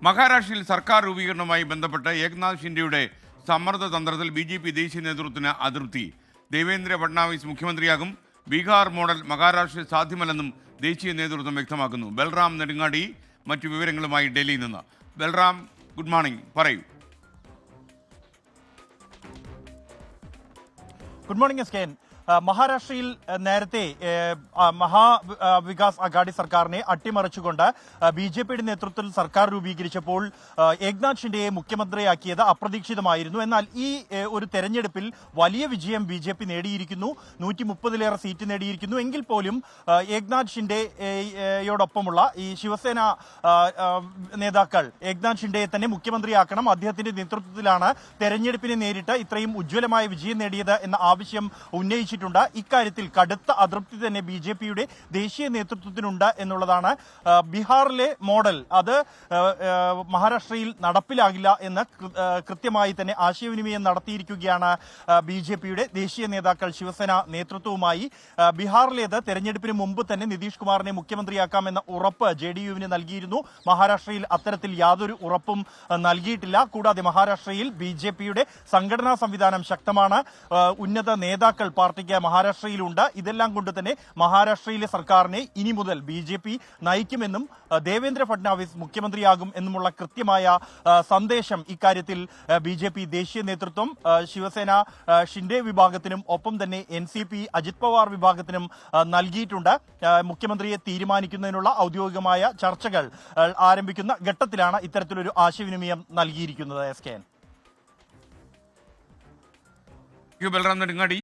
മഹാരാഷ്ട്രയിൽ സർക്കാർ രൂപീകരണവുമായി ബന്ധപ്പെട്ട് ഏക്നാഥ് ഷിൻഡെയുടെ സമ്മർദ്ദ തന്ത്രത്തിൽ ബി.ജെ.പി. ദേശീയ നേതൃത്വത്തിന് അതൃപ്തി. ദേവേന്ദ്ര ഫഡ്നാവിസ് മുഖ്യമന്ത്രിയാകും. ബീഹാർ മോഡൽ മഹാരാഷ്ട്രയിൽ സാധ്യമല്ലെന്നും ദേശീയ നേതൃത്വം വ്യക്തമാക്കുന്നു. ബൽറാം നെടുങ്ങാടി മറ്റു വിവരങ്ങളുമായി ഡൽഹിയിൽ നിന്ന്. ബൽറാം, ഗുഡ് മോർണിംഗ്, പറയൂ. Good morning S K. മഹാരാഷ്ട്രയിൽ നേരത്തെ മഹാവികാസ് അഘാടി സർക്കാരിനെ അട്ടിമറിച്ചുകൊണ്ട് ബി.ജെ.പിയുടെ നേതൃത്വത്തിൽ സർക്കാർ രൂപീകരിച്ചപ്പോൾ ഏക്നാഥ് ഷിൻഡെയെ മുഖ്യമന്ത്രിയാക്കിയത് അപ്രതീക്ഷിതമായിരുന്നു. എന്നാൽ ഈ ഒരു തെരഞ്ഞെടുപ്പിൽ വലിയ വിജയം ബി.ജെ.പി. നേടിയിരിക്കുന്നു. 130-ലേറെ സീറ്റ് നേടിയിരിക്കുന്നു. എങ്കിൽ പോലും ഏക്നാഥ് ഷിൻഡെയോടൊപ്പമുള്ള ഈ ശിവസേന നേതാക്കൾ ഏക്നാഥ് ഷിൻഡെയെ തന്നെ മുഖ്യമന്ത്രിയാക്കണം, അദ്ദേഹത്തിന്റെ നേതൃത്വത്തിലാണ് തെരഞ്ഞെടുപ്പിനെ നേരിട്ട് ഇത്രയും ഉജ്ജ്വലമായ വിജയം നേടിയത് എന്ന ആവശ്യം ഉന്നയിച്ചു. ഇക്കാര്യത്തിൽ കടുത്ത അതൃപ്തി തന്നെ ബി.ജെ.പിയുടെ ദേശീയ നേതൃത്വത്തിനുണ്ട് എന്നുള്ളതാണ്. ബീഹാറിലെ മോഡൽ അത് മഹാരാഷ്ട്രയിൽ നടപ്പിലാകില്ല എന്ന് കൃത്യമായി തന്നെ ആശയവിനിമയം നടത്തിയിരിക്കുകയാണ് ബി.ജെ.പിയുടെ ദേശീയ നേതാക്കൾ ശിവസേന നേതൃത്വവുമായി. ബീഹാറിലേത് തെരഞ്ഞെടുപ്പിന് മുമ്പ് തന്നെ നിതീഷ് കുമാറിനെ മുഖ്യമന്ത്രിയാക്കാമെന്ന ഉറപ്പ് ജെ.ഡി.യുവിന് നൽകിയിരുന്നു. മഹാരാഷ്ട്രയിൽ അത്തരത്തിൽ യാതൊരു ഉറപ്പും നൽകിയിട്ടില്ല. കൂടാതെ മഹാരാഷ്ട്രയിൽ ബി.ജെ.പിയുടെ സംഘടനാ സംവിധാനം ശക്തമാണ്. ഉന്നത നേതാക്കൾ പാർട്ടിക്ക് മഹാരാഷ്ട്രയിലുണ്ട്. ഇതെല്ലാം കൊണ്ട് തന്നെ മഹാരാഷ്ട്രയിലെ സർക്കാരിനെ ഇനി മുതൽ ബി.ജെ.പി. നയിക്കുമെന്നും ദേവേന്ദ്ര ഫഡ്നാവിസ് മുഖ്യമന്ത്രിയാകും എന്നുമുള്ള കൃത്യമായ സന്ദേശം ഇക്കാര്യത്തിൽ ബി.ജെ.പി. ദേശീയ നേതൃത്വം ശിവസേന ഷിൻഡെ വിഭാഗത്തിനും ഒപ്പം തന്നെ എൻ.സി.പി. അജിത് പവാർ വിഭാഗത്തിനും നൽകിയിട്ടുണ്ട്. മുഖ്യമന്ത്രിയെ തീരുമാനിക്കുന്നതിനുള്ള ഔദ്യോഗികമായ ചർച്ചകൾ ആരംഭിക്കുന്ന ഘട്ടത്തിലാണ് ഇത്തരത്തിലൊരു ആശയവിനിമയം നൽകിയിരിക്കുന്നത്. S K. ബൽറാം നെടുങ്ങാടി.